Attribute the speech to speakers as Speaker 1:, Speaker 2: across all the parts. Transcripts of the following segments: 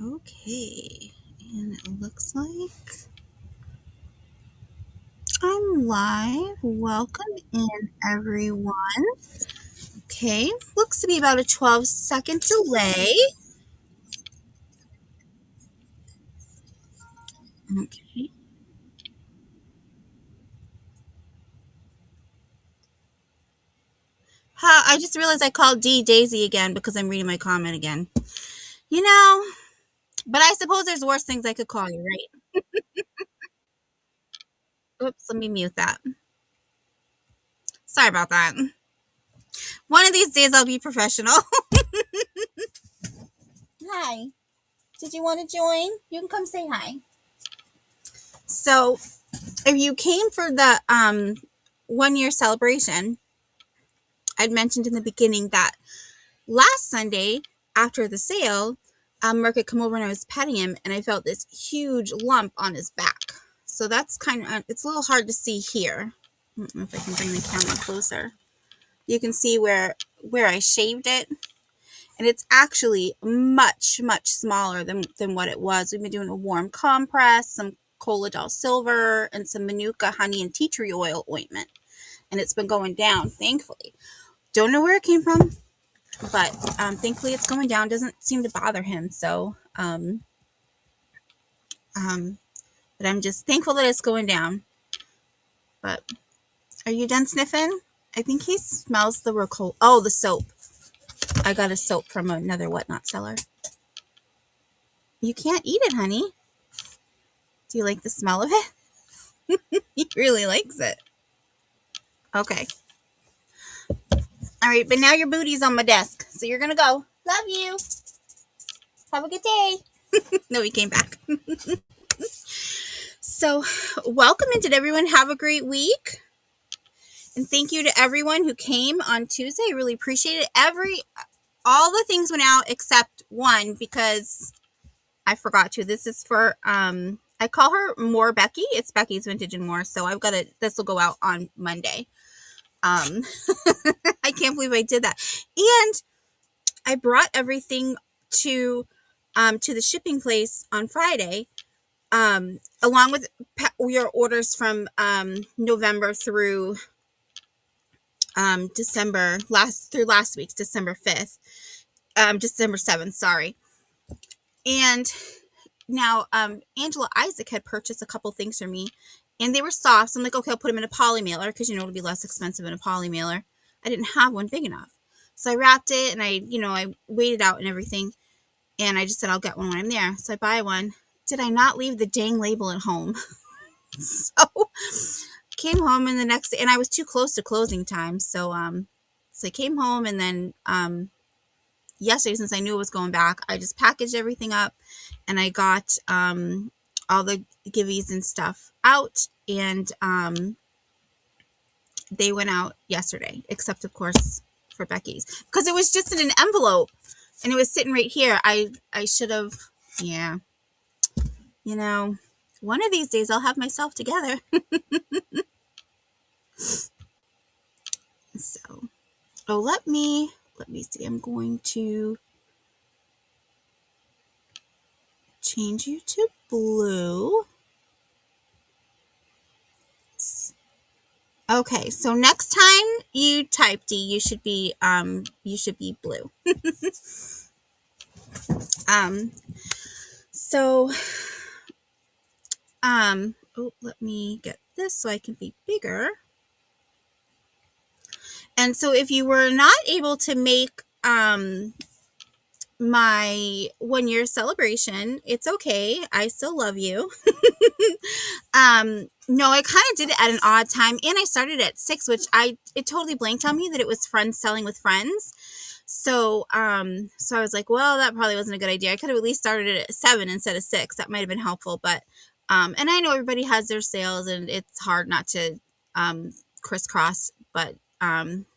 Speaker 1: Okay, and it looks like I'm live. Welcome in, everyone. Okay, looks to be about a 12-second delay. Okay. I just realized I called D Daisy again because I'm reading my comment again. You know, but I suppose there's worse things I could call you, right? Oops, let me mute that. Sorry about that. One of these days I'll be professional. Hi. Did you want to join? You can come say hi. So, if you came for the 1 year celebration, I'd mentioned in the beginning that last Sunday after the sale, Mark had come over and I was petting him and I felt this huge lump on his back. So that's kind of, it's a little hard to see here. I don't know if I can bring the camera closer. You can see where I shaved it. And it's actually much, much smaller than what it was. We've been doing a warm compress, some Colidol Silver, and some Manuka honey and tea tree oil ointment. And it's been going down, thankfully. Don't know where it came from, but thankfully it's going down. Doesn't seem to bother him. So, but I'm just thankful that it's going down. But are you done sniffing? I think he smells the the soap. I got a soap from another whatnot seller. You can't eat it, honey. Do you like the smell of it? He really likes it. Okay. All right, but now your booty's on my desk, so you're gonna go. Love you. Have a good day. No, he came back. So, welcome, and did everyone have a great week? And thank you to everyone who came on Tuesday. I really appreciate it. All the things went out except one because I forgot to. This is for I call her More Becky. It's Becky's Vintage and More. So I've got it. This will go out on Monday. I can't believe I did that. And I brought everything to the shipping place on Friday, along with your orders from November through December last week's December 5th, December 7th, sorry. And now Angela Isaac had purchased a couple things for me, and they were soft. So I'm like, okay, I'll put them in a poly mailer because it'll be less expensive in a poly mailer. I didn't have one big enough. So I wrapped it and I weighed it out and everything. And I just said, I'll get one when I'm there. So I buy one. Did I not leave the dang label at home? So came home and the next day, and I was too close to closing time. So I came home, and then yesterday, since I knew it was going back, I just packaged everything up and I got all the giveies and stuff out, and they went out yesterday, except of course for Becky's, because it was just in an envelope and it was sitting right here. I should have, yeah, one of these days I'll have myself together. So, let me see. I'm going to change you to blue. Okay, so next time you type D, you should be blue. Let me get this so I can be bigger. And so if you were not able to make my 1 year celebration, it's okay. I still love you. No, I kind of did it at an odd time, and I started at 6, which it totally blanked on me that it was friends selling with friends. So I was like, well, that probably wasn't a good idea. I could have at least started it at 7 instead of 6. That might have been helpful, but and I know everybody has their sales and it's hard not to crisscross, but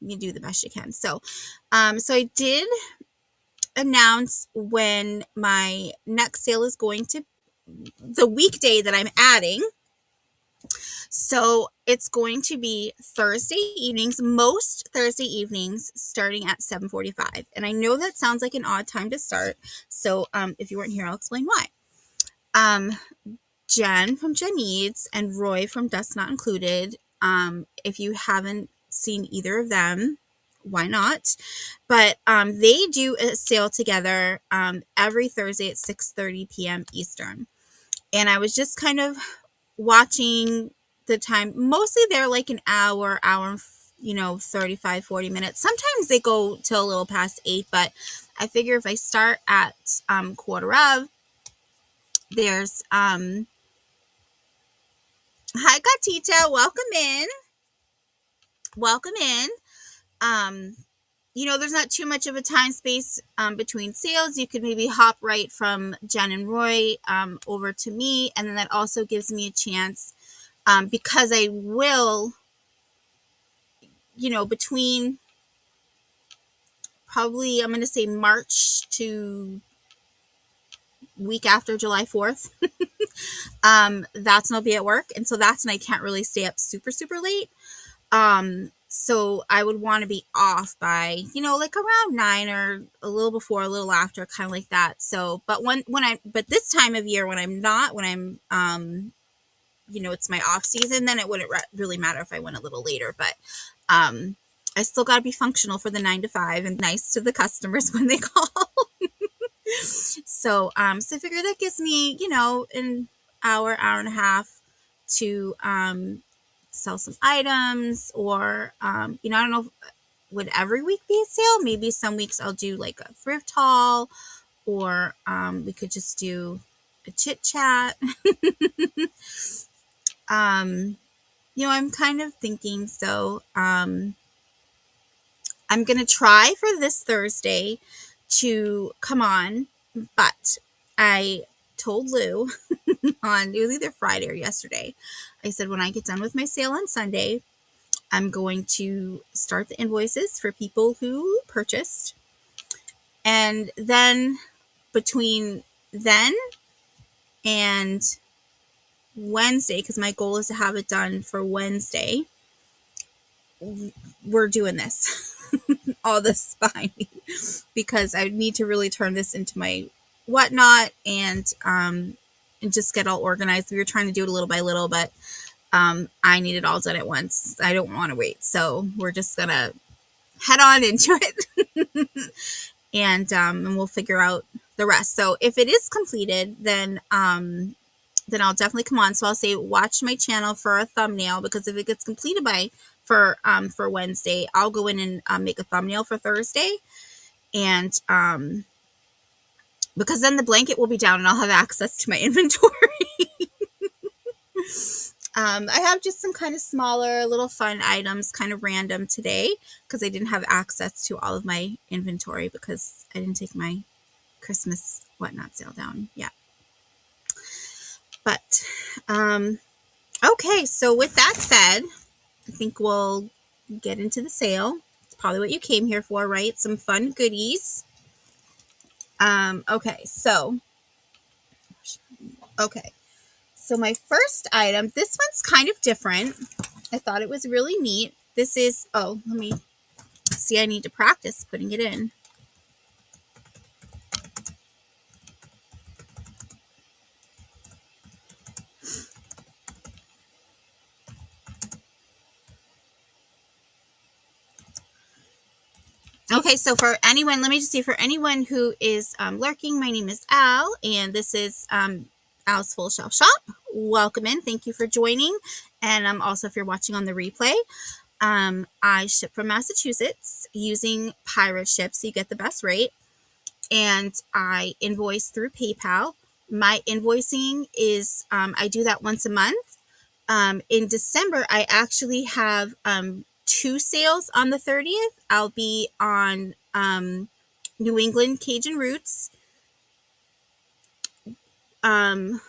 Speaker 1: you do the best you can. So I did announce when my next sale is going to, the weekday that I'm adding. So it's going to be Thursday evenings, most Thursday evenings, starting at 7:45. And I know that sounds like an odd time to start. So if you weren't here, I'll explain why. Jen from Jen Needs and Roy from Dust Not Included. If you haven't seen either of them, why not? But they do a sale together every Thursday at 6:30 p.m. Eastern. And I was just kind of watching the time. Mostly they're like an hour, 35, 40 minutes. Sometimes they go till a little past 8, but I figure if I start at quarter of, there's hi Gatita, welcome in. There's not too much of a time space between sales. You could maybe hop right from Jen and Roy over to me, and then that also gives me a chance because I will, between probably, I'm going to say March to week after July 4th, that's when I'll be at work. And so that's when I can't really stay up super, super late. So I would want to be off by, like around 9 or a little before, a little after, kind of like that. So, but but this time of year when I'm, it's my off season, then it wouldn't really matter if I went a little later, but, I still got to be functional for the 9 to 5 and nice to the customers when they call. So I figure that gives me, an hour and a half to, sell some items, or I don't know, would every week be a sale? Maybe some weeks I'll do like a thrift haul, or we could just do a chit chat. I'm kind of thinking, so I'm gonna try for this Thursday to come on, but I told Lou it was either Friday or yesterday, I said when I get done with my sale on Sunday, I'm going to start the invoices for people who purchased. And then between then and Wednesday, because my goal is to have it done for Wednesday, we're doing this. All this behind me. Because I need to really turn this into my whatnot and just get all organized. We were trying to do it little by little, but I need it all done at once. I don't want to wait. So we're just going to head on into it and we'll figure out the rest. So if it is completed, then I'll definitely come on. So I'll say, watch my channel for a thumbnail, because if it gets completed for Wednesday, I'll go in and make a thumbnail for Thursday. And because then the blanket will be down and I'll have access to my inventory. I have just some kind of smaller little fun items, kind of random today, because I didn't have access to all of my inventory because I didn't take my Christmas whatnot sale down yet. But okay, so with that said, I think we'll get into the sale. It's probably what you came here for, right? Some fun goodies. Okay, so my first item, this one's kind of different. I thought it was really neat. This is, let me see, I need to practice putting it in. Okay, so for anyone, let me just see, for anyone who is lurking, my name is Al, and this is Al's Full Shelf Shop. Welcome in. Thank you for joining. And also, if you're watching on the replay, I ship from Massachusetts using Pirate Ship, so you get the best rate. And I invoice through PayPal. My invoicing is, I do that once a month. In December, I actually have 2 sales on the 30th. I'll be on New England Cajun Roots. New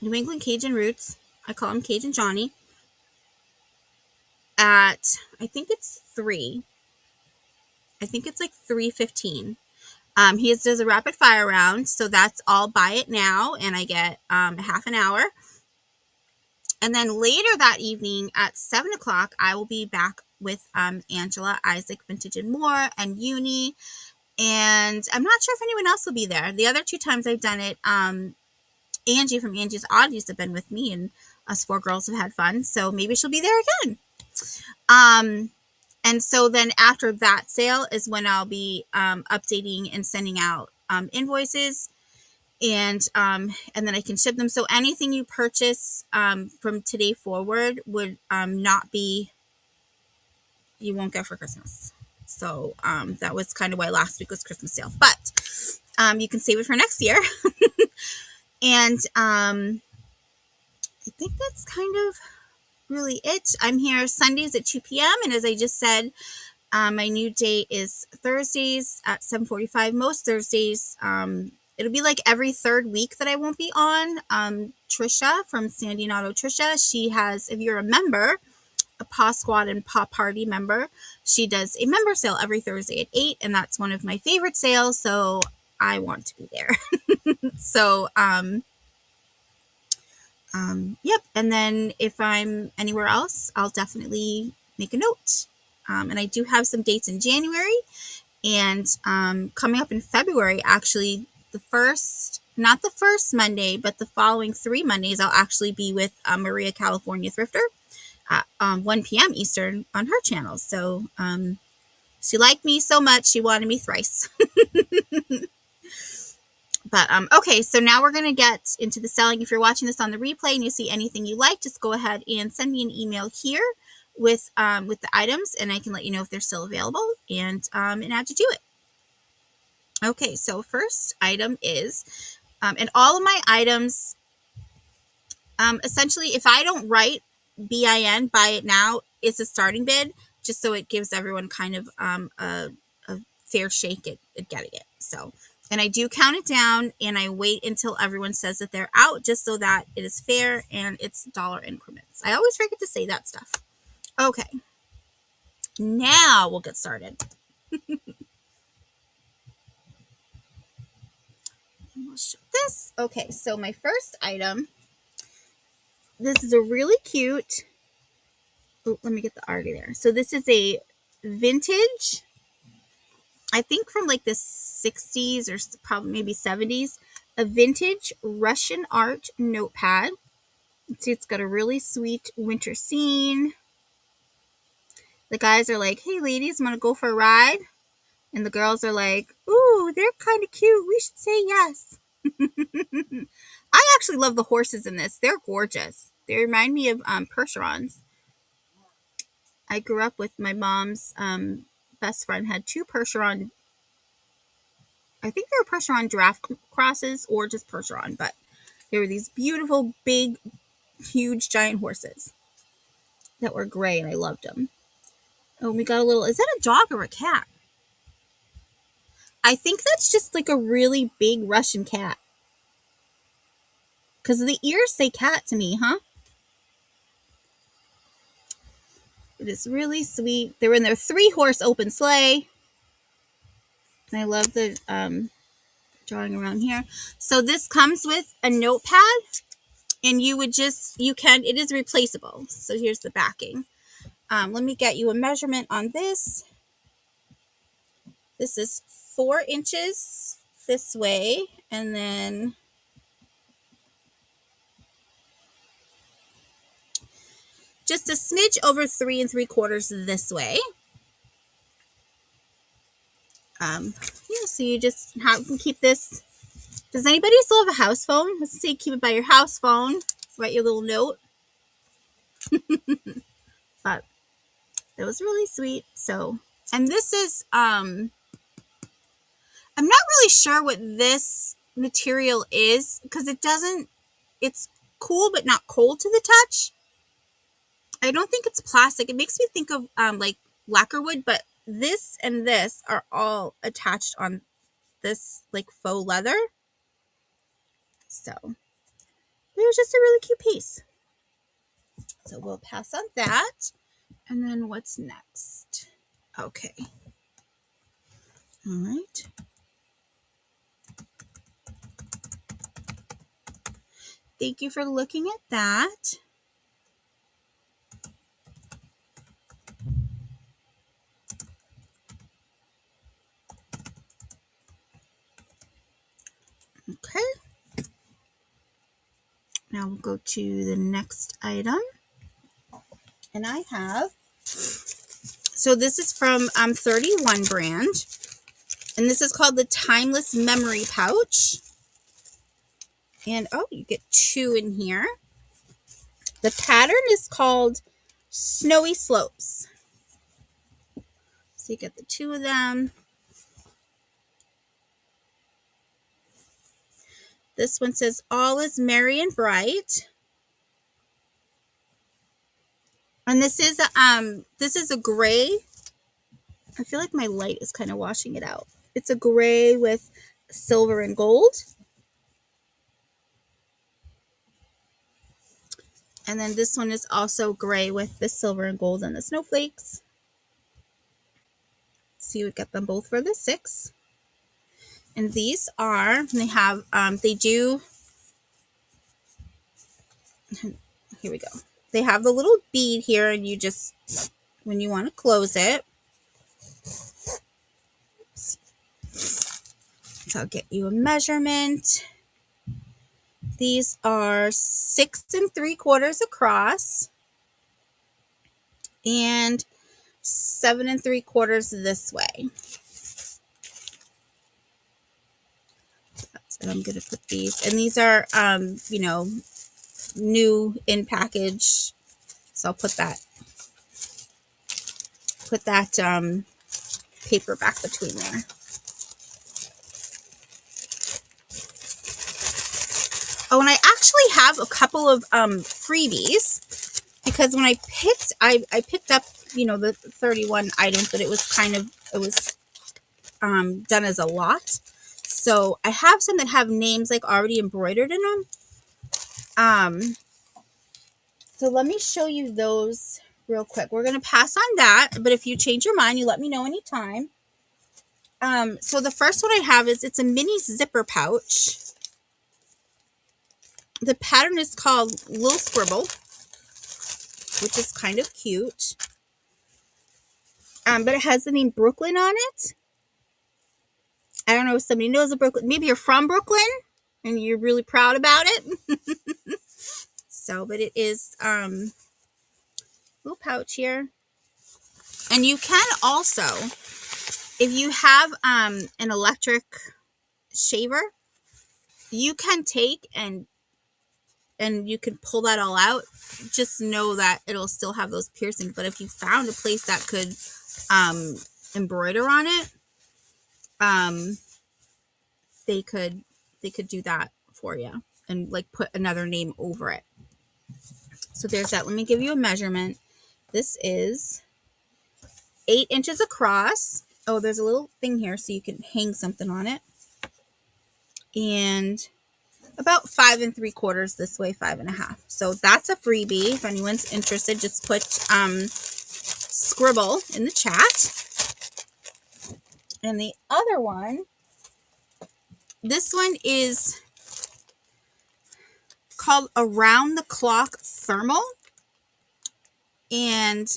Speaker 1: England Cajun Roots. I call him Cajun Johnny. At, I think it's 3. I think it's like 3:15. He does a rapid fire round, so that's all buy it now, and I get half an hour. And then later that evening at 7 o'clock, I will be back with Angela, Isaac, Vintage and More, and Uni. And I'm not sure if anyone else will be there. The other 2 times I've done it, Angie from Angie's Oddities have been with me, and us 4 girls have had fun. So maybe she'll be there again. And so then after that sale is when I'll be updating and sending out invoices, and then I can ship them. So anything you purchase from today forward would not be, you won't get for Christmas. So that was kind of why last week was Christmas sale, but you can save it for next year. And I think that's kind of really it. I'm here Sundays at 2 p.m. And as I just said, my new date is Thursdays at 7:45. Most Thursdays, it'll be like every 3rd week that I won't be on. Trisha from Sandy and Auto Trisha, she has, if you're a member, a Paw Squad and Paw Party member, she does a member sale every Thursday at 8, and that's one of my favorite sales, so I want to be there. So, yep. And then if I'm anywhere else, I'll definitely make a note. And I do have some dates in January, and coming up in February, actually, not the first Monday, but the following 3 Mondays, I'll actually be with Maria California Thrifter at 1 p.m. Eastern on her channel. So she liked me so much, she wanted me thrice. But okay, so now we're going to get into the selling. If you're watching this on the replay and you see anything you like, just go ahead and send me an email here with the items, and I can let you know if they're still available and add you to it. Okay, so first item is, and all of my items, essentially, if I don't write BIN, buy it now, it's a starting bid, just so it gives everyone kind of a fair shake at getting it. So, and I do count it down, and I wait until everyone says that they're out, just so that it is fair and it's dollar increments. I always forget to say that stuff. Okay, now we'll get started. And we'll show this. Okay, so my first item, this is a really cute, oh, let me get the arty there. So this is a vintage, I think from like the 60s or probably maybe 70s, a vintage Russian art notepad. See, it's got a really sweet winter scene. The guys are like, hey ladies, want to go for a ride? And the girls are like, ooh, they're kind of cute, we should say yes. I actually love the horses in this. They're gorgeous. They remind me of Percherons. I grew up with my mom's best friend had 2 Percheron. I think they were Percheron giraffe crosses or just Percheron, but they were these beautiful, big, huge, giant horses that were gray, and I loved them. Oh, we got a little, is that a dog or a cat? I think that's just like a really big Russian cat. Because the ears say cat to me, huh? It is really sweet. They're in their 3-horse open sleigh. And I love the drawing around here. So this comes with a notepad, and it is replaceable. So here's the backing. Let me get you a measurement on this. This is 4 inches this way, and then just a smidge over 3 3/4 this way. Yeah, so you just can keep this. Does anybody still have a house phone? Let's say keep it by your house phone. Write your little note. But it was really sweet. So, and this is, I'm not really sure what this material is, because it's cool but not cold to the touch. I don't think it's plastic. It makes me think of like lacquer wood, but this and this are all attached on this like faux leather. So it was just a really cute piece. So we'll pass on that. And then what's next? Okay. All right. Thank you for looking at that. Okay. Now we'll go to the next item. And I have, so this is from 31 brand. And this is called the Timeless Memory Pouch. And, oh, you get 2 in here. The pattern is called Snowy Slopes. So you get the 2 of them. This one says, all is merry and bright. And this is a gray. I feel like my light is kind of washing it out. It's a gray with silver and gold. And then this one is also gray with the silver and gold and the snowflakes. So you would get them both for the $6. And these are, they have, they do, here we go. They have the little bead here, and you just, when you want to close it, so I'll get you a measurement. These are 6 3/4 across and 7 3/4 this way. And I'm going to put these, and these are, you know, new in package. So I'll put that paper back between there. Oh, and I actually have a couple of freebies, because when I picked up, you know, the 31 items, but it was done as a lot. So I have some that have names like already embroidered in them. So let me show you those real quick. We're going to pass on that, but if you change your mind, you let me know anytime. So the first one I have is, it's a mini zipper pouch. The pattern is called Little Scribble, which is kind of cute. But it has the name Brooklyn on it. I don't know if somebody knows of Brooklyn. Maybe you're from Brooklyn and you're really proud about it. So, but it is little pouch here. And you can also, if you have an electric shaver, you can take and you can pull that all out. Just know that it'll still have those piercings. But if you found a place that could embroider on it, they could do that for you and like put another name over it. So there's that. Let me give you a measurement. This is 8 inches across. Oh, there's a little thing here so you can hang something on it. And about 5 3/4 this way, 5 1/2. So that's a freebie. If anyone's interested, just put Scribble in the chat. And the other one, this one is called Around the Clock Thermal. And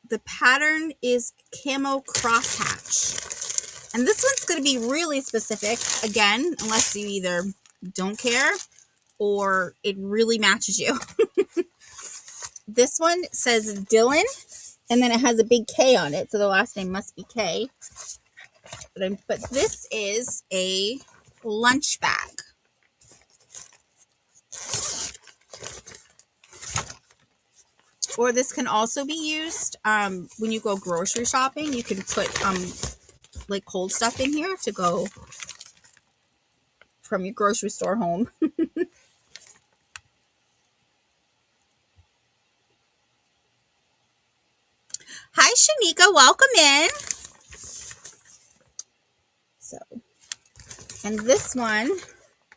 Speaker 1: the pattern is Camo Crosshatch. And this one's going to be really specific, again, unless you either don't care or it really matches you. This one says Dylan, and then it has a big K on it, so the last name must be K. But this is a lunch bag. Or this can also be used when you go grocery shopping. You can put like cold stuff in here to go from your grocery store home. Hi, Shanika. Welcome in. So, and this one,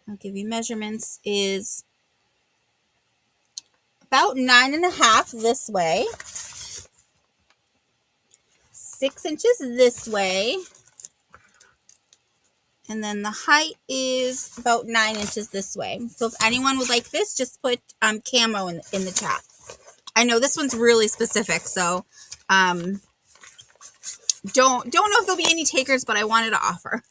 Speaker 1: I'll give you measurements, is about 9 1/2 this way, 6 inches this way, and then the height is about 9 inches this way. So if anyone would like this, just put camo in the chat. I know this one's really specific, so don't know if there'll be any takers, but I wanted to offer.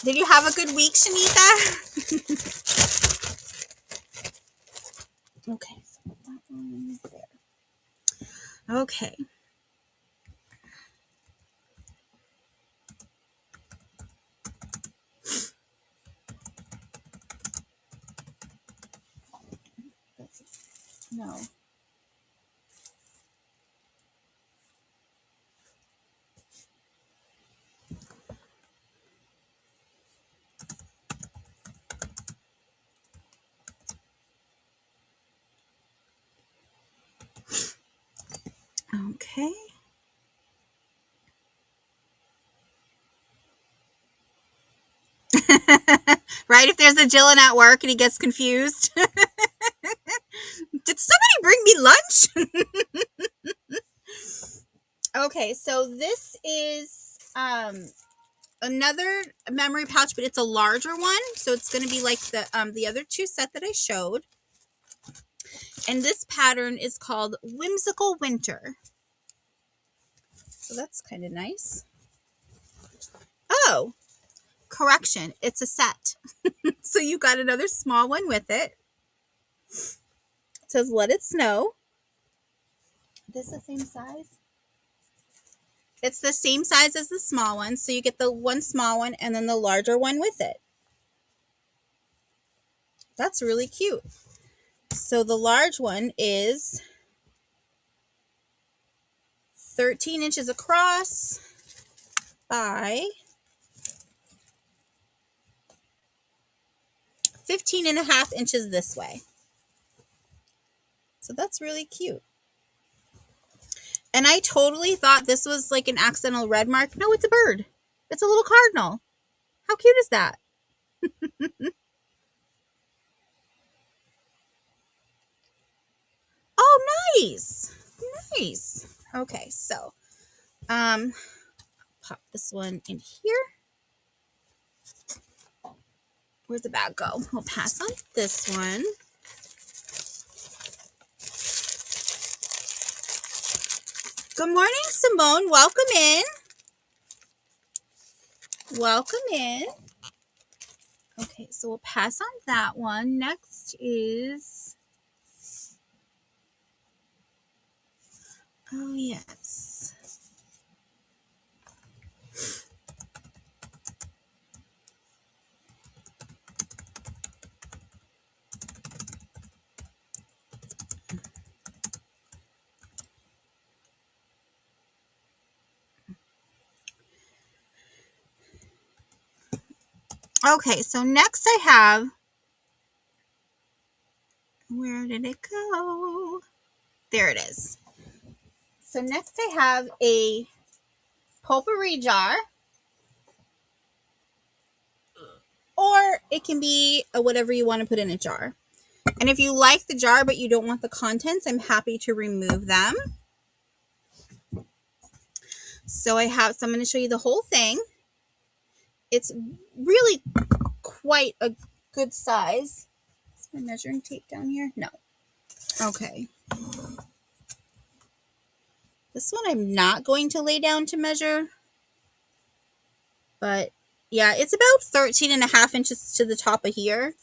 Speaker 1: Did you have a good week, Shanita? Okay, so that one there. Okay. No. Okay. Right, if there's a Jillian at work and he gets confused. Did somebody bring me lunch? Okay, so this is another memory pouch, but it's a larger one. So it's going to be like the other two set that I showed. And this pattern is called Whimsical Winter. So that's kind of nice. Oh, correction. It's a set. So you got another small one with it. It says Let It Snow. This the same size? It's the same size as the small one. So you get the one small one and then the larger one with it. That's really cute. So the large one is 13 inches across by 15.5 inches this way. So that's really cute. And I totally thought this was like an accidental red mark. No, it's a bird. It's a little cardinal. How cute is that? Oh, nice. Nice. Okay, so pop this one in here. Where'd the bag go? We'll pass on this one. Good morning, Simone. Welcome in. Welcome in. Okay, so we'll pass on that one. Next is... Oh, yes. Okay, so next I have... Where did it go? There it is. So next I have a potpourri jar. Or it can be whatever you want to put in a jar. And if you like the jar but you don't want the contents, I'm happy to remove them. So I'm going to show you the whole thing. It's really quite a good size. Is my measuring tape down here? No. Okay. This one I'm not going to lay down to measure. But yeah, it's about 13.5 inches to the top of here.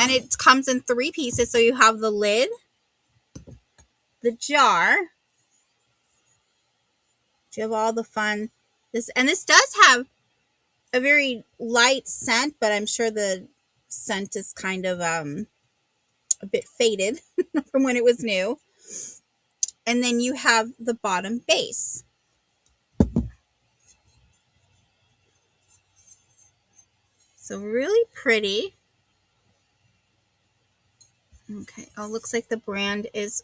Speaker 1: And it comes in 3 pieces. So you have the lid, the jar. You have all the fun. This does have a very light scent, but I'm sure the scent is kind of a bit faded from when it was new. And then you have the bottom base. So really pretty. Okay. Oh, looks like the brand is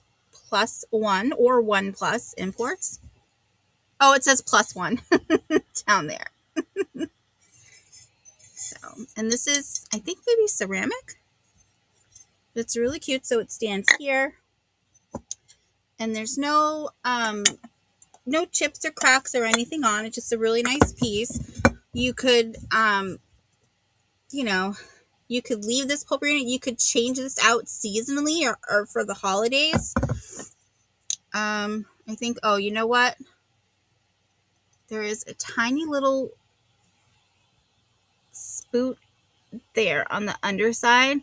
Speaker 1: +1 or 1+ imports. Oh, it says +1 down there. So, and this is, I think, maybe ceramic. It's really cute. So it stands here. And there's no chips or cracks or anything on it. Just a really nice piece. You could, you could leave this potpourri in it. You could change this out seasonally or for the holidays. I think, oh, you know what? there is a tiny little spoot there on the underside,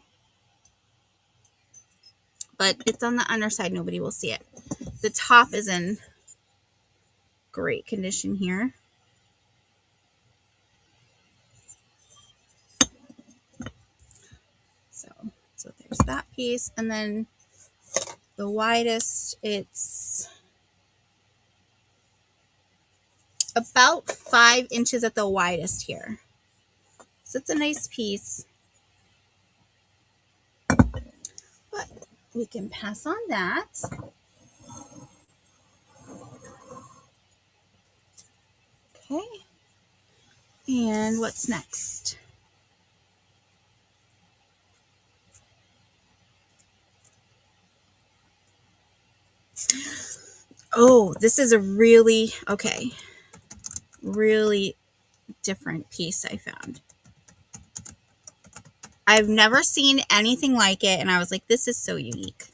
Speaker 1: but it's on the underside. Nobody will see it. The top is in great condition here. So there's that piece. And then the widest, it's about 5 inches at the widest here. So it's a nice piece. But we can pass on that. Okay. And what's next? Oh, this is a really different piece I found. I've never seen anything like it, and I was like, this is so unique.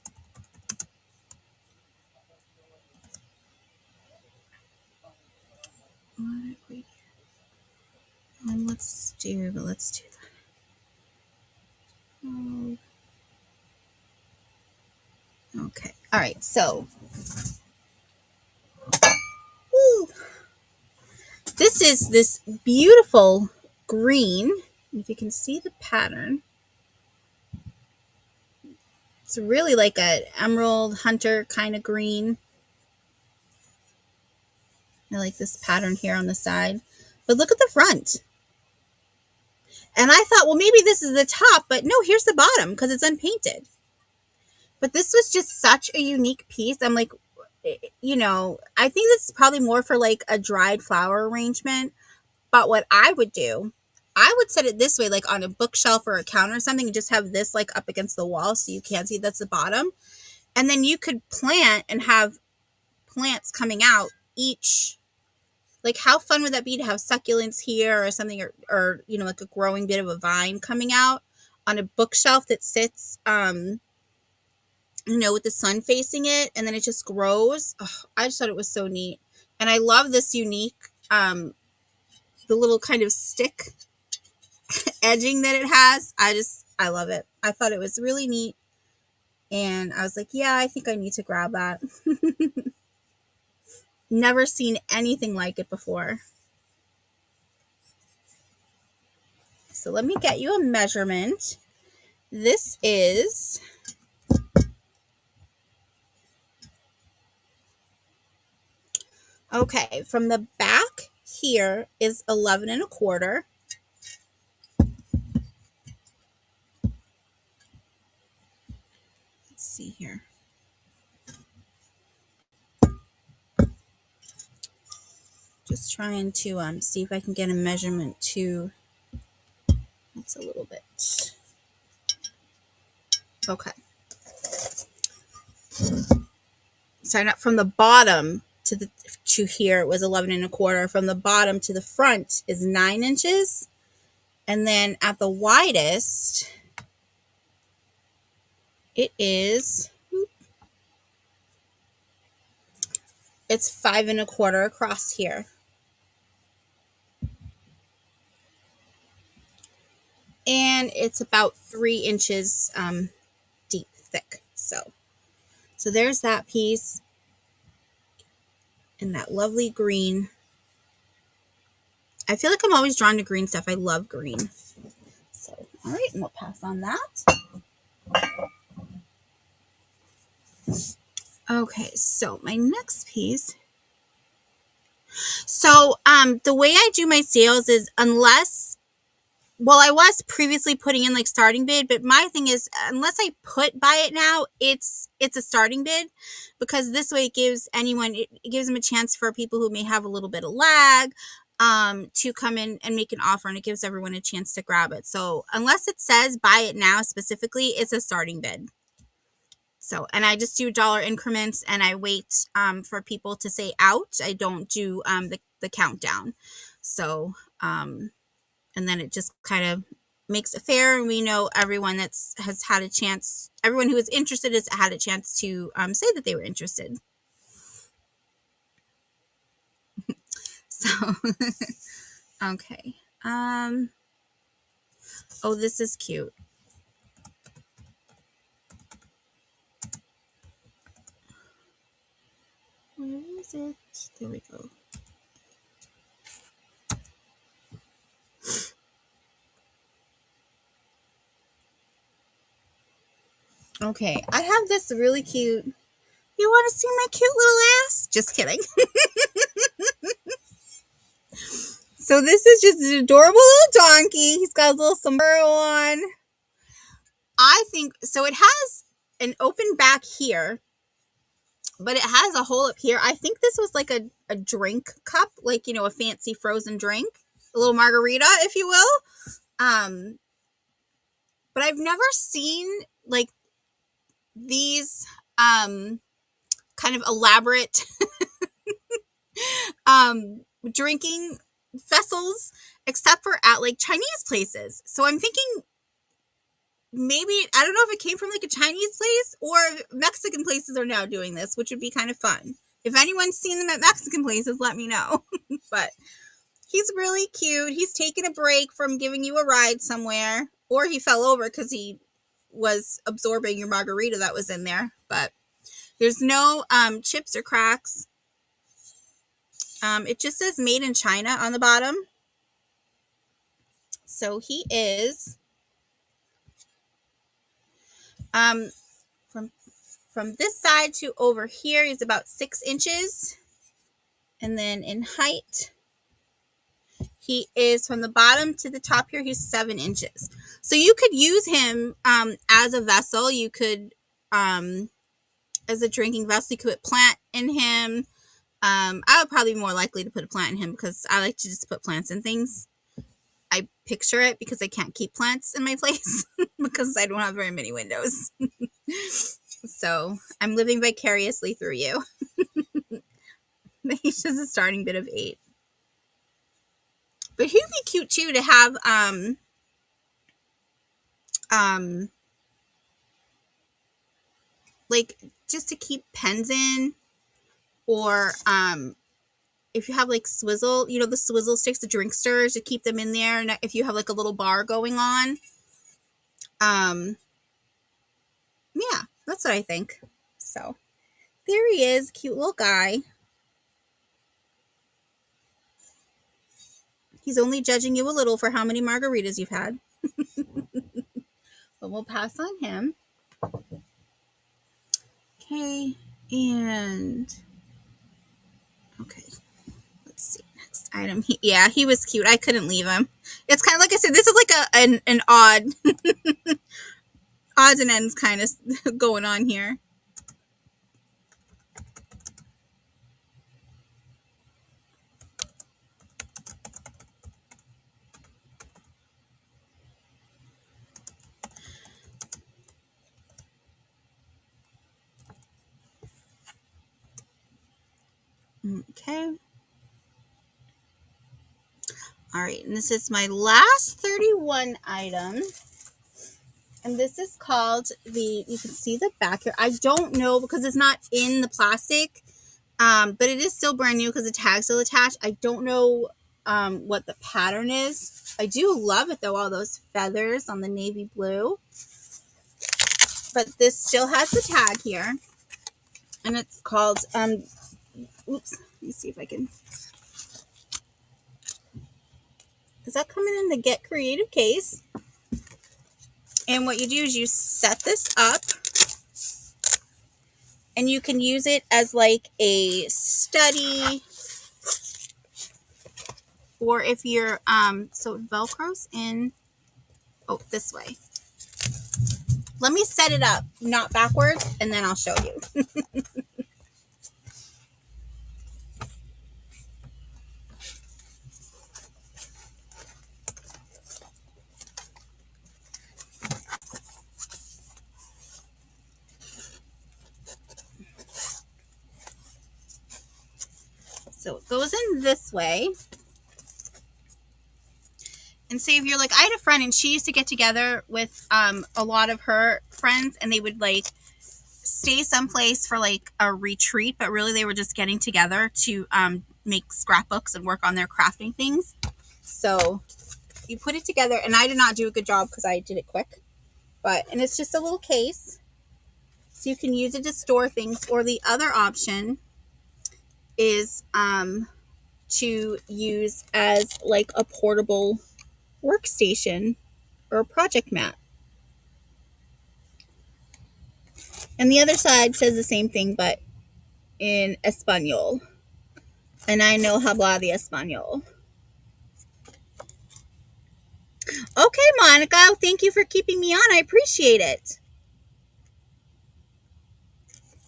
Speaker 1: Let's do that. Okay. All right. So, this is this beautiful green. If you can see the pattern, it's really like an emerald hunter kind of green. I like this pattern here on the side, but look at the front. And I thought, well, maybe this is the top, but no, here's the bottom because it's unpainted. But this was just such a unique piece. I'm like, you know, I think this is probably more for like a dried flower arrangement. But what I would do, I would set it this way, like on a bookshelf or a counter or something, and just have this like up against the wall so you can't see that's the bottom. And then you could plant and have plants coming out each. Like, how fun would that be to have succulents here or something, or you know, like a growing bit of a vine coming out on a bookshelf that sits, you know, with the sun facing it, and then it just grows. Oh, I just thought it was so neat. And I love this unique, the little kind of stick edging that it has. I love it. I thought it was really neat. And I was like, yeah, I think I need to grab that. Never seen anything like it before. So let me get you a measurement. This is okay. From the back here is 11 1/4. Let's see here. Just trying to see if I can get a measurement too. That's a little bit. Okay. So not from the bottom to here it was 11 1/4. From the bottom to the front is 9 inches, and then at the widest it's 5 1/4 across here. And it's about 3 inches deep, thick. So there's that piece in that lovely green. I feel like I'm always drawn to green stuff. I love green. So, all right, and we'll pass on that. Okay, so my next piece. So, the way I do my sales is I was previously putting in like starting bid, but my thing is, unless I put buy it now, it's a starting bid, because this way it gives them a chance, for people who may have a little bit of lag, to come in and make an offer, and it gives everyone a chance to grab it. So unless it says buy it now specifically, it's a starting bid. So, and I just do dollar increments, and I wait for people to say out. I don't do the countdown. So, and then it just kind of makes it fair, and we know everyone has had a chance. Everyone who is interested has had a chance to say that they were interested. So, okay. Oh, this is cute. Where is it? There we go. Okay, I have this really cute. You want to see my cute little ass? Just kidding. So this is just an adorable little donkey. He's got a little sombrero on. I think, so it has an open back here, but it has a hole up here. I think this was like a drink cup, like, you know, a fancy frozen drink, a little margarita, if you will. But I've never seen like these kind of elaborate drinking vessels, except for at like Chinese places. So I'm thinking maybe, I don't know if it came from like a Chinese place or Mexican places are now doing this, which would be kind of fun. If anyone's seen them at Mexican places, let me know. But he's really cute. He's taking a break from giving you a ride somewhere, or he fell over because he was absorbing your margarita that was in there. But there's no chips or cracks. It just says made in China on the bottom. So he is from this side to over here, he's about 6 inches. And then in height, he is from the bottom to the top here, he's 7 inches. So you could use him as a vessel. You could, as a drinking vessel, you could put plant in him. I would probably be more likely to put a plant in him because I like to just put plants in things. I picture it because I can't keep plants in my place because I don't have very many windows. So I'm living vicariously through you. He's just a starting bid of 8. But he'd be cute too to have like just to keep pens in, or if you have like swizzle, you know, the swizzle sticks, the drink stirrers, to keep them in there. And if you have like a little bar going on, yeah, that's what I think. So there he is, cute little guy. He's only judging you a little for how many margaritas you've had. But we'll pass on him. Okay, and okay, let's see, next item. Yeah, he was cute. I couldn't leave him. It's kind of like I said, this is like an odd odds and ends kind of going on here. Okay. All right, and this is my last 31 item. And this is called you can see the back here. I don't know because it's not in the plastic, but it is still brand new because the tag's still attached. I don't know what the pattern is. I do love it though, all those feathers on the navy blue. But this still has the tag here. And it's called, oops, let me see if I can. Is that coming in the Get Creative case? And what you do is you set this up, and you can use it as like a study, or if you're, so it Velcros in, oh, this way. Let me set it up, not backwards, and then I'll show you. So it goes in this way. And say if you're like, I had a friend and she used to get together with a lot of her friends, and they would like stay someplace for like a retreat, but really they were just getting together to make scrapbooks and work on their crafting things. So you put it together, and I did not do a good job because I did it quick. And it's just a little case. So you can use it to store things, or the other option is to use as like a portable workstation or a project mat. And the other side says the same thing, but in Espanol. And I know habla de Espanol. Okay, Monica, thank you for keeping me on. I appreciate it.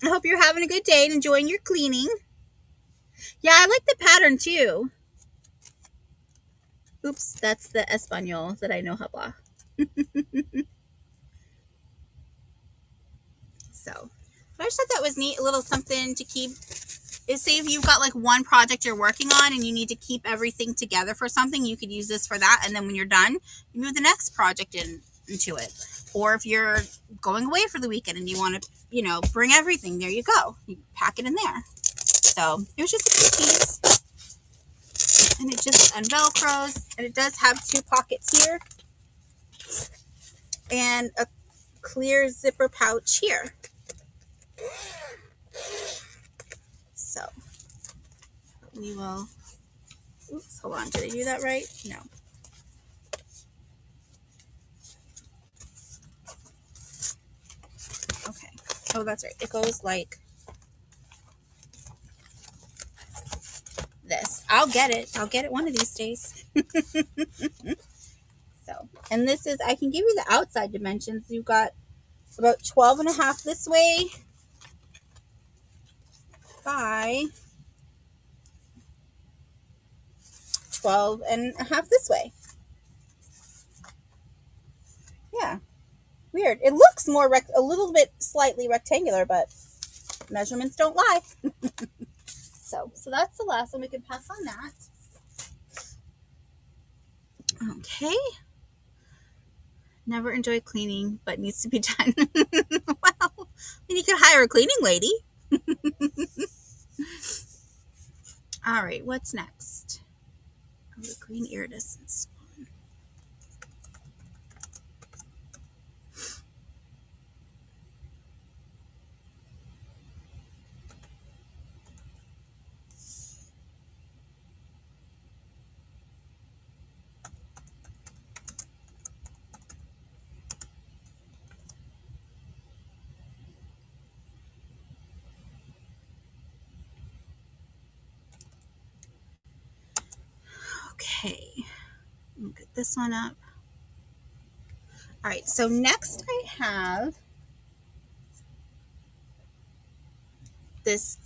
Speaker 1: I hope you're having a good day and enjoying your cleaning. Yeah, I like the pattern too. Oops, that's the Espanol that I know habla. So, I just thought that was neat. A little something to keep. Say if you've got like one project you're working on and you need to keep everything together for something, you could use this for that. And then when you're done, you move the next project into it. Or if you're going away for the weekend and you want to, bring everything, there you go. You pack it in there. So it was just a cute piece. And it just unvelcros. And it does have 2 pockets here. And a clear zipper pouch here. So we will, oops, hold on. Did I do that right? No. Okay. Oh, that's right. It goes like this. I'll get it. I'll get it one of these days. So, and this is, I can give you the outside dimensions. You've got about 12.5 this way by 12.5 this way. Yeah. Weird. It looks more a little bit slightly rectangular, but measurements don't lie. So that's the last one. We can pass on that. Okay. Never enjoyed cleaning, but needs to be done. Well, then you could hire a cleaning lady. All right, what's next? Oh, the green iridescence one. Okay, we'll get this one up. All right, so next I have this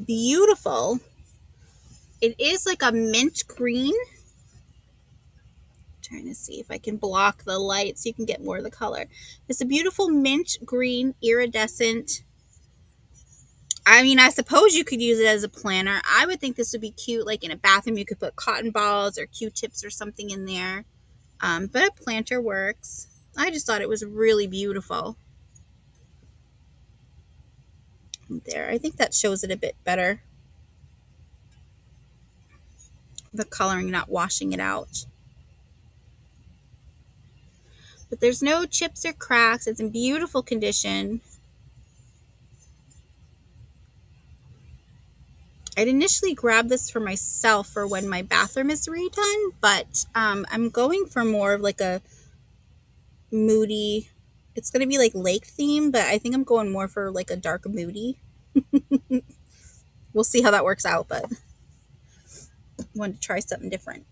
Speaker 1: beautiful, it is like a mint green. I'm trying to see if I can block the light so you can get more of the color. It's a beautiful mint green iridescent. I mean, I suppose you could use it as a planner. I would think this would be cute, like in a bathroom. You could put cotton balls or Q-tips or something in there. But a planter works. I just thought it was really beautiful. There, I think that shows it a bit better. The coloring not washing it out. But there's no chips or cracks. It's in beautiful condition. I'd initially grabbed this for myself for when my bathroom is redone, but I'm going for more of like a moody, it's going to be like lake theme, but I think I'm going more for like a dark moody. We'll see how that works out, but I wanted to try something different.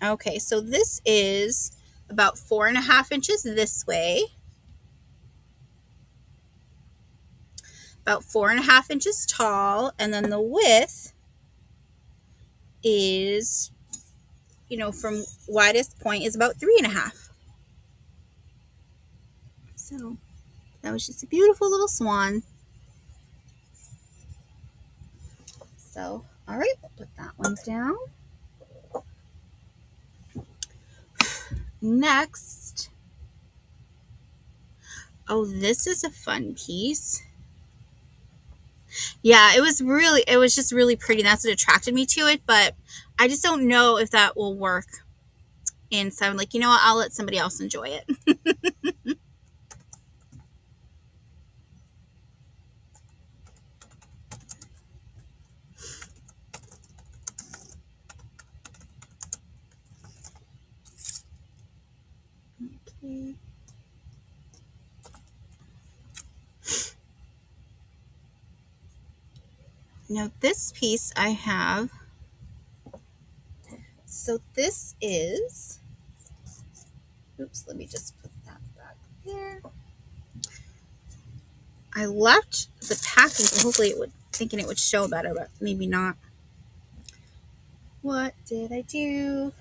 Speaker 1: Okay, so this is about 4.5 inches this way. About 4.5 inches tall, and then the width is, from widest point is about 3.5. So that was just a beautiful little swan. So, all right, we'll put that one down. Next, oh, this is a fun piece. Yeah, it was just really pretty. That's what attracted me to it. But I just don't know if that will work. And so I'm like, you know what? I'll let somebody else enjoy it. Okay. Now this piece I have. So this is, oops, let me just put that back there. I left the package, hopefully it would, thinking it would show better, but maybe not. What did I do?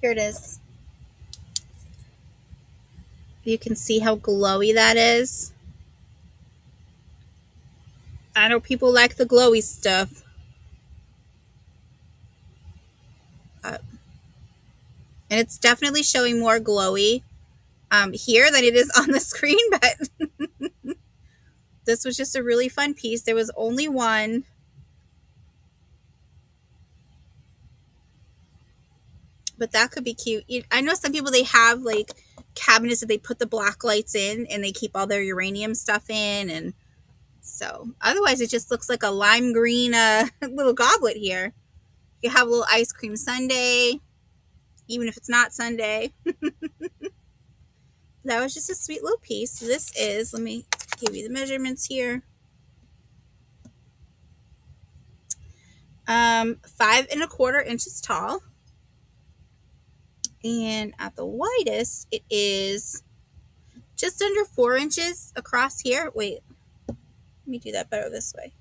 Speaker 1: Here it is. You can see how glowy that is. I know people like the glowy stuff. And it's definitely showing more glowy here than it is on the screen, but this was just a really fun piece. There was only one. But that could be cute. I know some people, they have like cabinets that they put the black lights in and they keep all their uranium stuff in. And so otherwise it just looks like a lime green little goblet here. You have a little ice cream sundae, even if it's not sundae. That was just a sweet little piece. This is, let me give you the measurements here. 5¼ inches tall. And at the widest, it is just under 4 inches across here. Wait, let me do that better this way.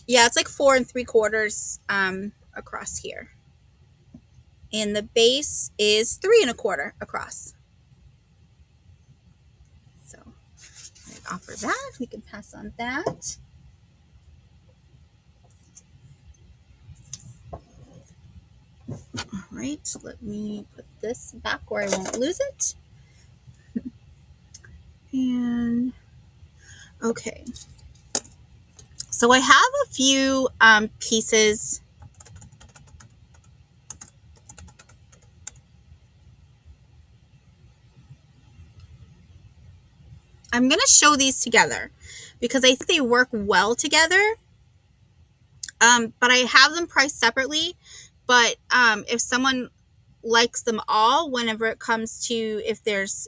Speaker 1: Yeah, it's like 4¾ across here. And the base is 3¼ across. So I offer that. We can pass on that. All right, let me put this back where I won't lose it. And okay. So I have a few pieces. I'm going to show these together because I think they work well together. But I have them priced separately. But if someone likes them all, whenever it comes to, if there's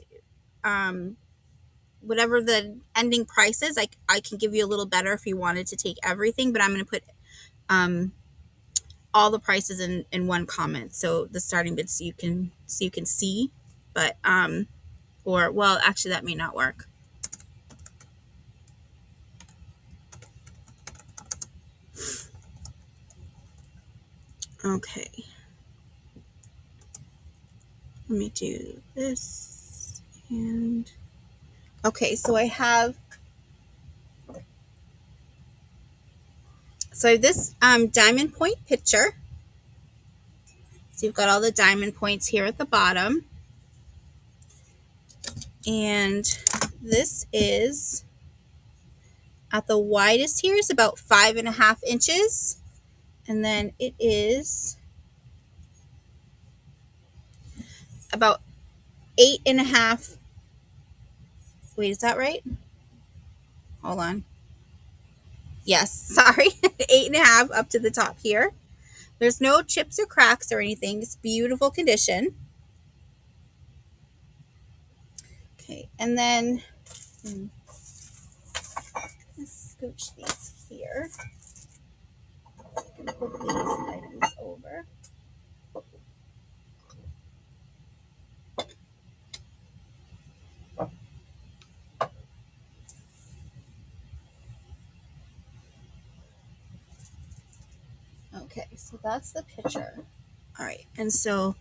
Speaker 1: whatever the ending price is, I can give you a little better if you wanted to take everything. But I'm going to put all the prices in one comment, so the starting bid, so you can see. But or well, actually that may not work. Okay, let me do this. And okay, so I have this diamond point picture. So you've got all the diamond points here at the bottom. And this is, at the widest here, is about 5½ inches. And then it is about 8½. Wait, is that right? Hold on. Yes, sorry. 8½ up to the top here. There's no chips or cracks or anything. It's beautiful condition. Okay, and then let's scooch these here. I'm going to put these items over. Okay, so that's the picture. All right, and so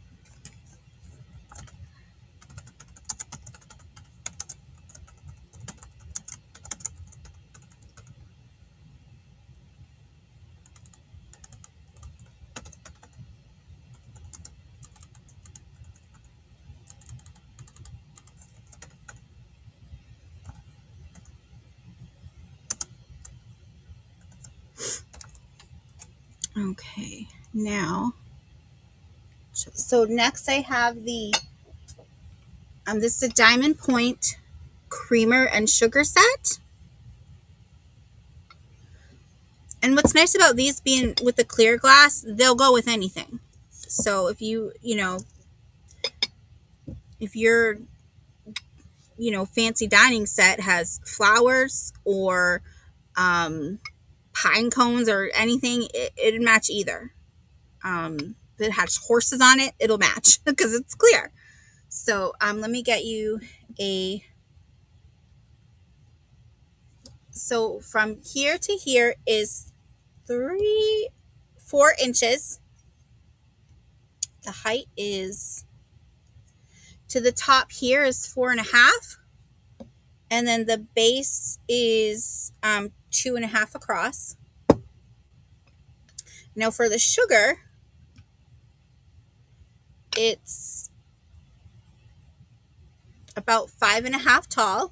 Speaker 1: Okay, now, so next I have the, this is a Diamond Point creamer and sugar set. And what's nice about these being with the clear glass, they'll go with anything. So if if your, fancy dining set has flowers or pine cones or anything, it'd match either. If it has horses on it, it'll match because it's clear. So let me get you so from here to here is 4 inches. The height is, to the top here is 4.5. And then the base is 2.5 across. Now for the sugar, it's about 5.5 tall.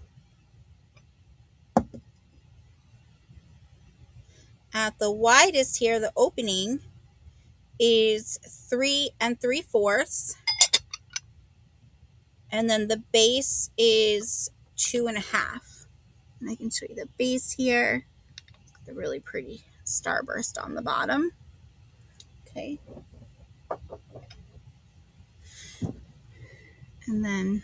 Speaker 1: At the widest here, the opening is 3 3/4. And then the base is 2.5. And I can show you the base here. The really pretty starburst on the bottom. Okay. And then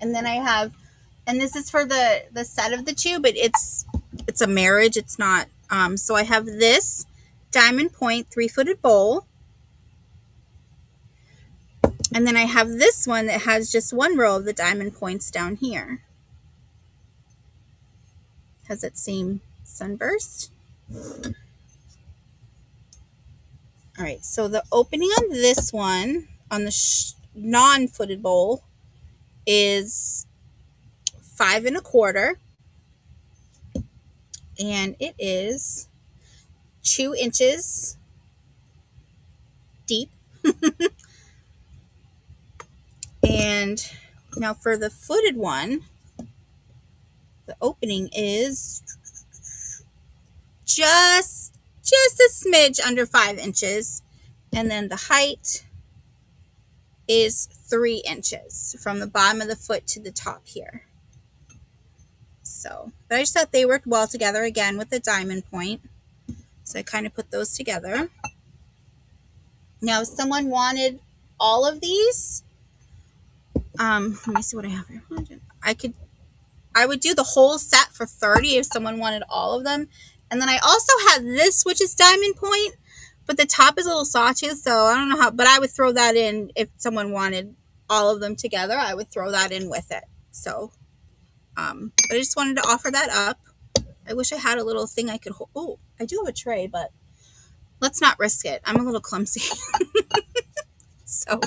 Speaker 1: and then I have, and this is for the set of the two, but it's a marriage. It's not. So I have this Diamond Point 3-footed bowl, and then I have this one that has just one row of the diamond points down here. Has that same sunburst. All right, so the opening on this one, on the non-footed bowl, is 5 1/4, and it is 2 inches deep. And now for the footed one, the opening is just a smidge under 5 inches, and then the height is 3 inches from the bottom of the foot to the top here. So, but I just thought they worked well together again with the Diamond Point. So I kind of put those together. Now, if someone wanted all of these, let me see what I have here. I would do the whole set for $30 if someone wanted all of them. And then I also have this, which is Diamond Point, but the top is a little sawtooth, so I don't know how, but I would throw that in if someone wanted all of them together. I would throw that in with it. So, but I just wanted to offer that up. I wish I had a little thing I could hold. Oh, I do have a tray, but let's not risk it. I'm a little clumsy. So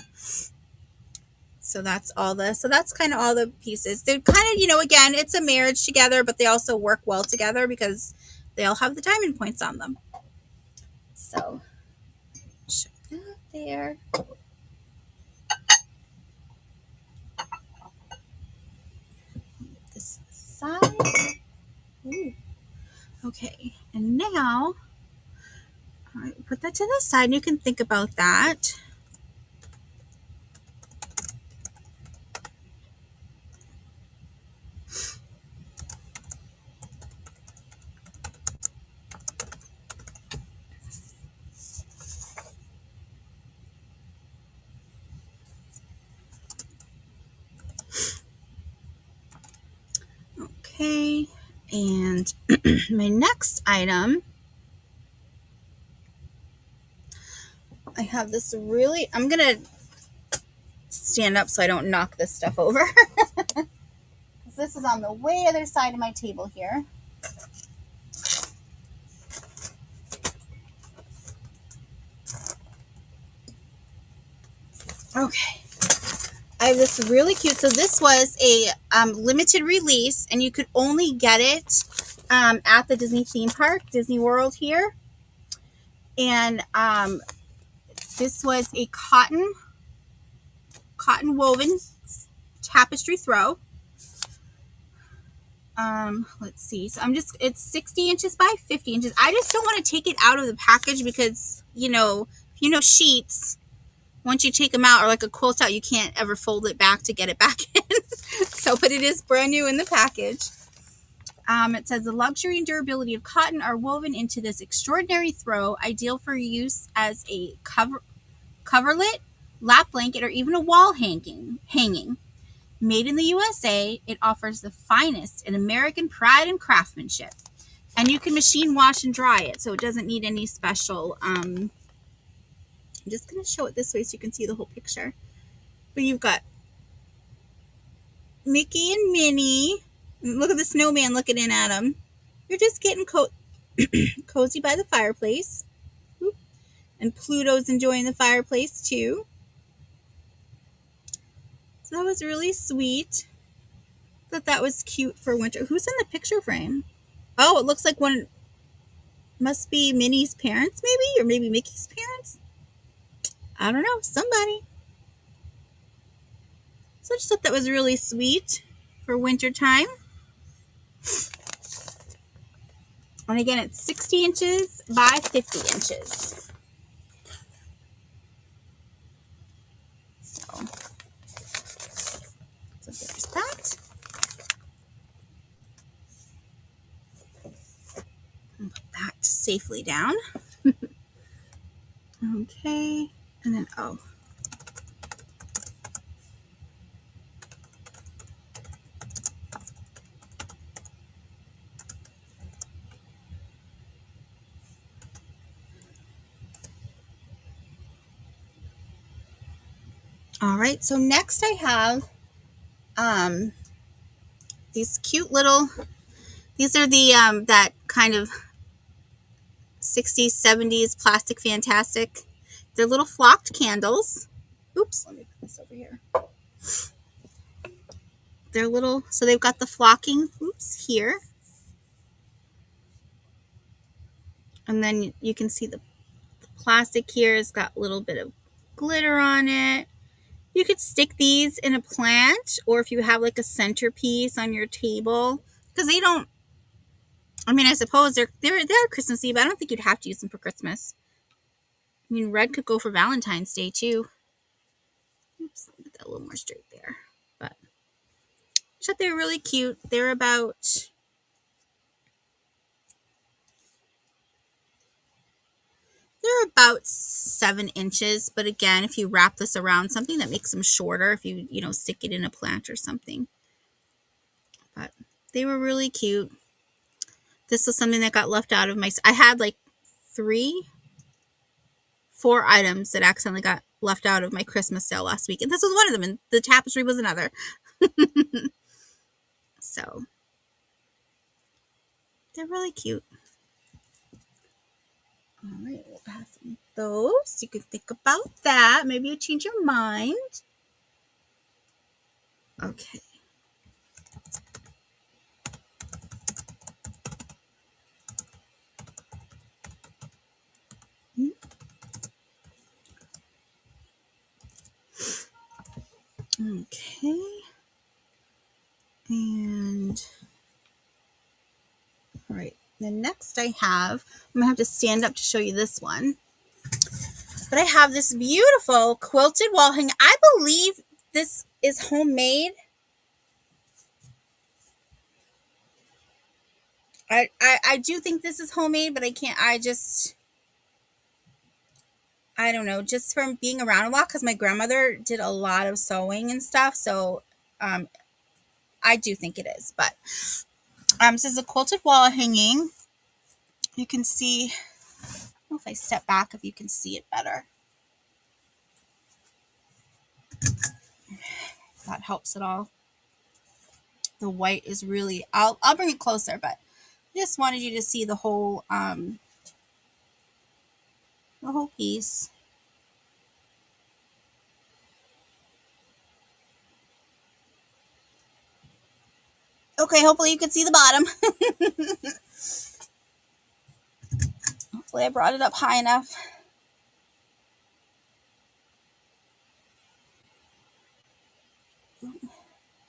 Speaker 1: that's that's kind of all the pieces. They're kind of, again, it's a marriage together, but they also work well together because they all have the diamond points on them. So, show that there. This side. Ooh. Okay, and now, all right, put that to the side, and you can think about that. Okay, and my next item, I have this really, I'm going to stand up so I don't knock this stuff over. This is on the way other side of my table here. Okay, I have this really cute. So this was a limited release, and you could only get it at the Disney theme park, Disney World here. And this was a cotton woven tapestry throw. Let's see. So it's 60 inches by 50 inches. I just don't want to take it out of the package because, sheets, once you take them out, or like a quilt out, you can't ever fold it back to get it back in. So, but it is brand new in the package. It says the luxury and durability of cotton are woven into this extraordinary throw, ideal for use as a coverlet, lap blanket, or even a wall hanging. Made in the USA, it offers the finest in American pride and craftsmanship. And you can machine wash and dry it, so it doesn't need any special. I'm just going to show it this way so you can see the whole picture. But you've got Mickey and Minnie. Look at the snowman looking in at them. You're just getting cozy by the fireplace. And Pluto's enjoying the fireplace too. So that was really sweet. Thought that was cute for winter. Who's in the picture frame? Oh, it looks like one. Must be Minnie's parents, maybe? Or maybe Mickey's parents? I don't know. Somebody. So I just thought that was really sweet for winter time. And again, it's 60 inches by 50 inches. So there's that. And put that safely down. Okay. And then, all right, so next I have these cute little, these are the that kind of 60s, 70s plastic fantastic. They're little flocked candles. Oops, let me put this over here. They're little, so they've got the flocking, here. And then you can see the plastic here has got a little bit of glitter on it. You could stick these in a plant, or if you have like a centerpiece on your table, because they don't, I mean, I suppose they're Christmassy, but I don't think you'd have to use them for Christmas. I mean, red could go for Valentine's Day too. Oops, let me get that a little more straight there. But I thought they were really cute. They're about 7 inches, but again, if you wrap this around something, that makes them shorter if you stick it in a plant or something. But they were really cute. This was something that got left out of my, I had like 4 items that accidentally got left out of my Christmas sale last week, and this was one of them, and the tapestry was another. So they're really cute. All right, we'll pass those. You can think about that. Maybe you change your mind. Okay. Okay. And all right, then next I have, I'm gonna have to stand up to show you this one. But I have this beautiful quilted wall hanging. I believe this is homemade. I do think this is homemade, but I don't know, just from being around a lot, because my grandmother did a lot of sewing and stuff, so I do think it is. But this is a quilted wall hanging. You can see, I don't know if I step back if you can see it better. That helps at all. The white is really, I'll bring it closer, but I just wanted you to see the whole piece. Okay, hopefully you can see the bottom. Hopefully I brought it up high enough.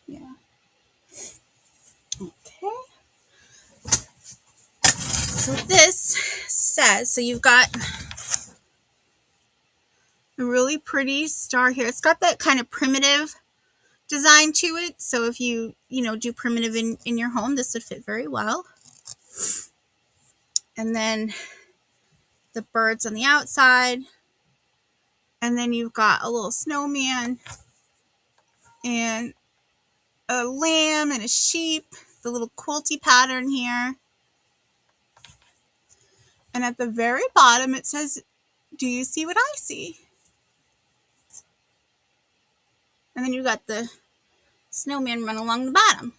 Speaker 1: Yeah. Okay. So this says, so you've got a really pretty star here. It's got that kind of primitive design to it. So if you do primitive in your home, this would fit very well. And then the birds on the outside. And then you've got a little snowman and a lamb and a sheep, the little quilty pattern here. And at the very bottom, it says, "Do you see what I see?" And then you've got the snowman run along the bottom.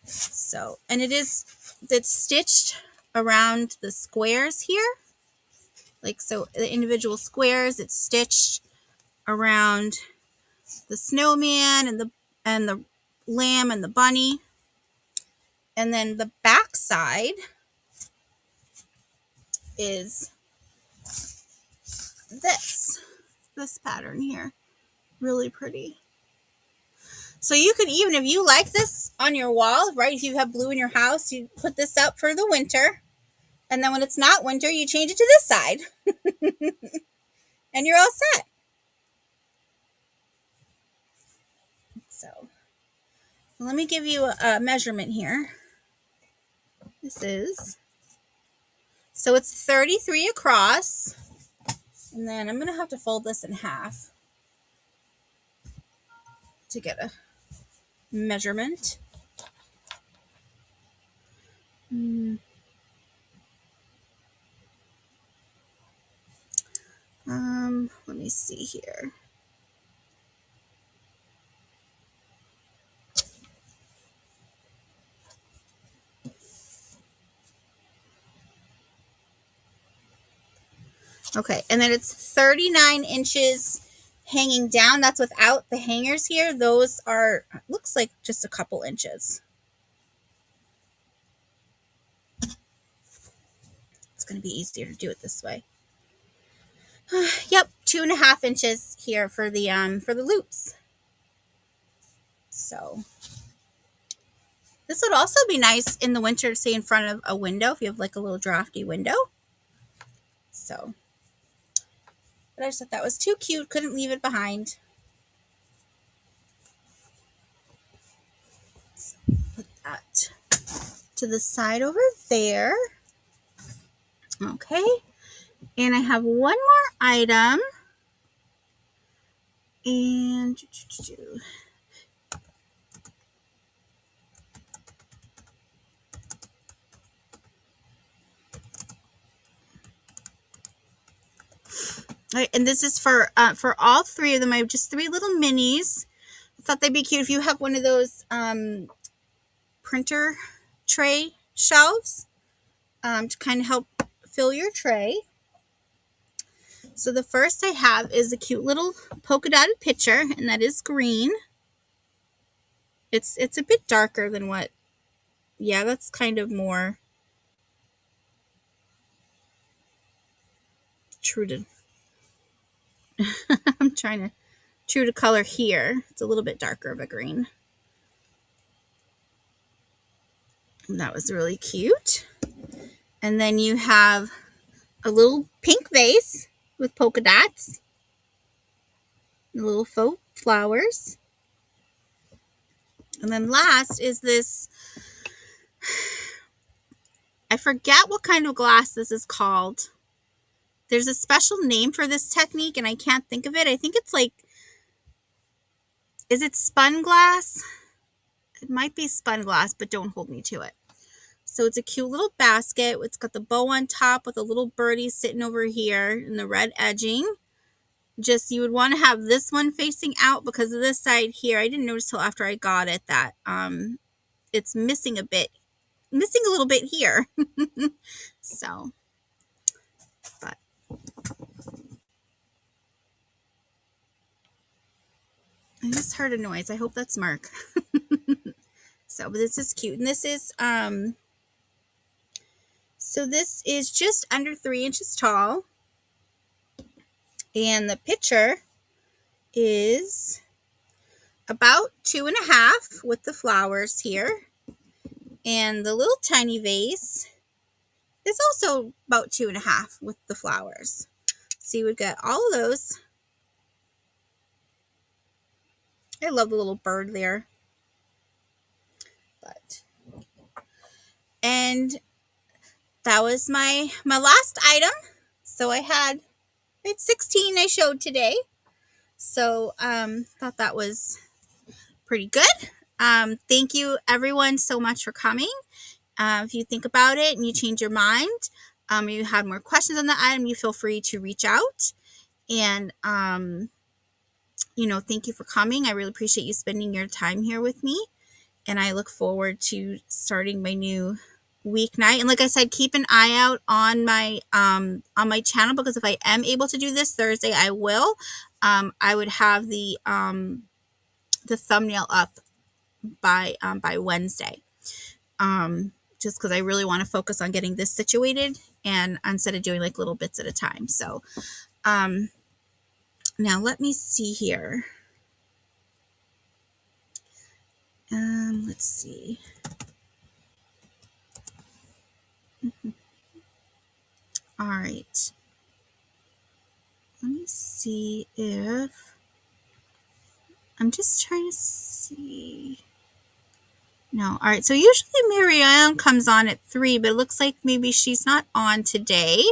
Speaker 1: So, and it's stitched around the squares here. Like, so the individual squares, it's stitched around the snowman and the lamb and the bunny. And then the back side is this pattern here. Really pretty. So you could, even if you like this on your wall, right? If you have blue in your house, you put this up for the winter. And then when it's not winter, you change it to this side. And you're all set. So let me give you a measurement here. So it's 33 across. And then I'm going to have to fold this in half to get a measurement. Let me see here. Okay, and then it's 39 inches hanging down. That's without the hangers here. Those are, looks like just a couple inches. It's going to be easier to do it this way. Yep, 2.5 inches here for the loops. So this would also be nice in the winter to see in front of a window if you have like a little drafty window. So, but I just thought that was too cute. Couldn't leave it behind. So put that to the side over there. Okay. And I have one more item. And all right, and this is for all three of them. I have just 3 little minis. I thought they'd be cute if you have one of those printer tray shelves to kind of help fill your tray. So the first I have is a cute little polka dotted picture, and that is green. It's a bit darker than what, yeah, that's kind of more true to, I'm trying to, true to color here. It's a little bit darker of a green. And that was really cute. And then you have a little pink vase with polka dots, little faux flowers. And then last is this, I forget what kind of glass this is called. There's a special name for this technique and I can't think of it. I think it's like, is it spun glass? It might be spun glass, but don't hold me to it. So it's a cute little basket. It's got the bow on top with a little birdie sitting over here in the red edging. Just, you would want to have this one facing out because of this side here. I didn't notice till after I got it that it's missing a little bit here. So, but I just heard a noise. I hope that's Mark. So, but this is cute. And this is, so this is just under 3 inches tall. And the picture is about 2.5 with the flowers here. And the little tiny vase is also about 2.5 with the flowers. So you would get all of those. I love the little bird there. And that was my last item. So I had 16 I showed today. So thought that was pretty good. Thank you everyone so much for coming. If you think about it and you change your mind, or you have more questions on the item, you feel free to reach out. And thank you for coming. I really appreciate you spending your time here with me. And I look forward to starting my new weeknight. And like I said, keep an eye out on my channel, because if I am able to do this Thursday, I will. I would have the thumbnail up by Wednesday. Just because I really want to focus on getting this situated, and instead of doing like little bits at a time. So now let me see here. Let's see. All right. Let me see if I'm just trying to see. No. All right. So usually Marianne comes on at 3, but it looks like maybe she's not on today.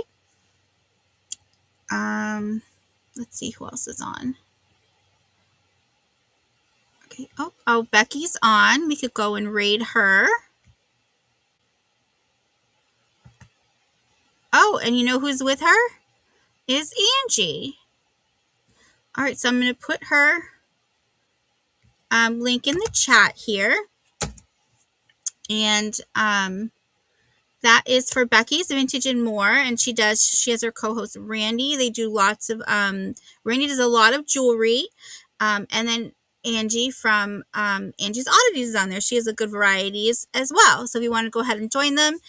Speaker 1: Let's see who else is on. Okay. Oh, Becky's on. We could go and raid her. Oh, and you know who's with her? Is Angie. All right. So I'm going to put her link in the chat here. And that is for Becky's Vintage and More, and she has her co-host Randy. They do lots of Randy does a lot of jewelry, and then Angie from Angie's Oddities is on there. She has a good varieties as well. So if you want to go ahead and join them,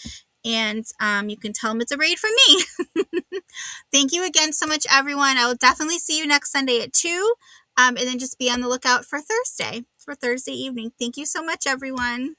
Speaker 1: and you can tell them it's a raid from me. Thank you again so much, everyone. I will definitely see you next Sunday at 2, and then just be on the lookout for Thursday evening. Thank you so much, everyone.